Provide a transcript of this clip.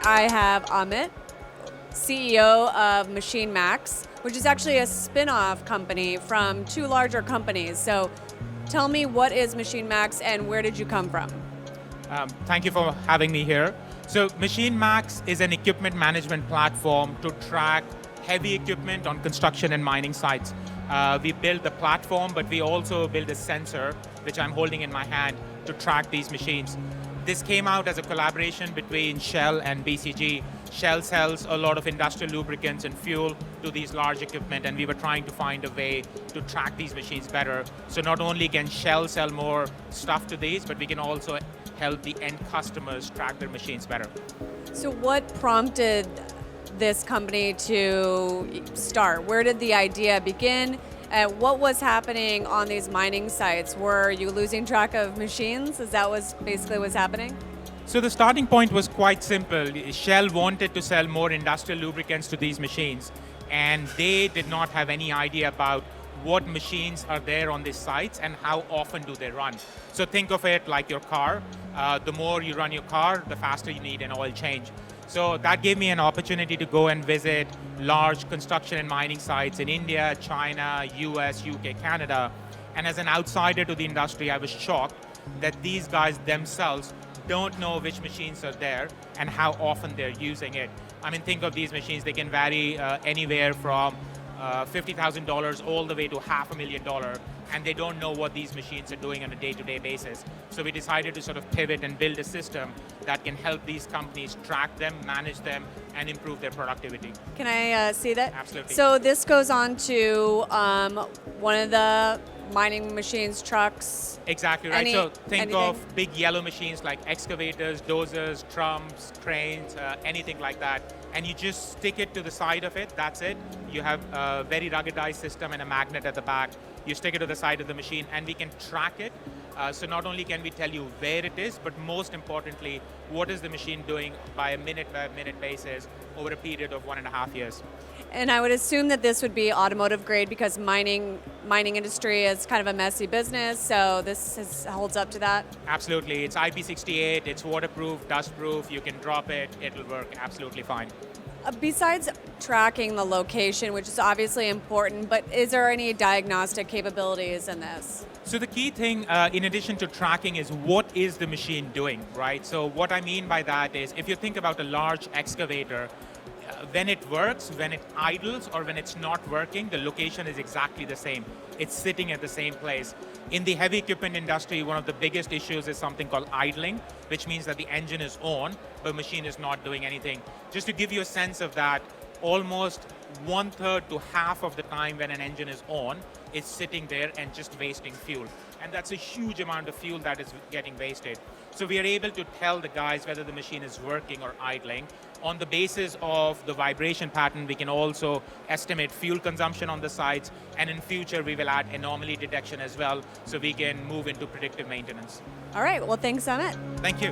I have Amit, CEO of MachineMax, which is actually a spin-off company from two larger companies. So tell me, what is MachineMax and where did you come from? Thank you for having me here. So MachineMax is an equipment management platform to track heavy equipment on construction and mining sites. We build the platform, but we also build a sensor, which I'm holding in my hand, to track these machines. This came out as a collaboration between Shell and BCG. Shell sells a lot of industrial lubricants and fuel to these large equipment, and we were trying to find a way to track these machines better. So not only can Shell sell more stuff to these, but we can also help the end customers track their machines better. So what prompted this company to start? Where did the idea begin? What was happening on these mining sites? Were you losing track of machines? Is that basically what's happening? So the starting point was quite simple. Shell wanted to sell more industrial lubricants to these machines, and they did not have any idea about what machines are there on these sites and how often do they run. So think of it like your car. The more you run your car, the faster you need an oil change. So that gave me an opportunity to go and visit large construction and mining sites in India, China, US, UK, Canada. And as an outsider to the industry, I was shocked that these guys themselves don't know which machines are there and how often they're using it. I mean, think of these machines, they can vary anywhere from $50,000 all the way to $500,000, and they don't know what these machines are doing on a day-to-day basis. So we decided to sort of pivot and build a system that can help these companies track them, manage them, and improve their productivity. Can I see that? Absolutely. So this goes on to one of the mining machines, trucks. Exactly right. So think anything? of big yellow machines like excavators, dozers, drums, cranes, anything like that. And you just stick it to the side of it, that's it. You have a very ruggedized system and a magnet at the back. You stick it to the side of the machine and we can track it. So not only can we tell you where it is, but most importantly, what is the machine doing by a minute basis over a period of 1.5 years. And I would assume that this would be automotive grade because mining industry is kind of a messy business, so this holds up to that? Absolutely. It's IP68, it's waterproof, dustproof, you can drop it, it'll work absolutely fine. Besides tracking the location, which is obviously important, but is there any diagnostic capabilities in this? So the key thing, in addition to tracking, is what is the machine doing, right? So what I mean by that is, if you think about a large excavator, when it works, when it idles, or when it's not working, the location is exactly the same. It's sitting at the same place. In the heavy equipment industry, one of the biggest issues is something called idling, which means that the engine is on, but the machine is not doing anything. Just to give you a sense of that, almost 1/3 to half of the time when an engine is on, it's sitting there and just wasting fuel. And that's a huge amount of fuel that is getting wasted. So we are able to tell the guys whether the machine is working or idling. On the basis of the vibration pattern, we can also estimate fuel consumption on the sites, and in future we will add anomaly detection as well, so we can move into predictive maintenance. All right, well, thanks, Amit. Thank you.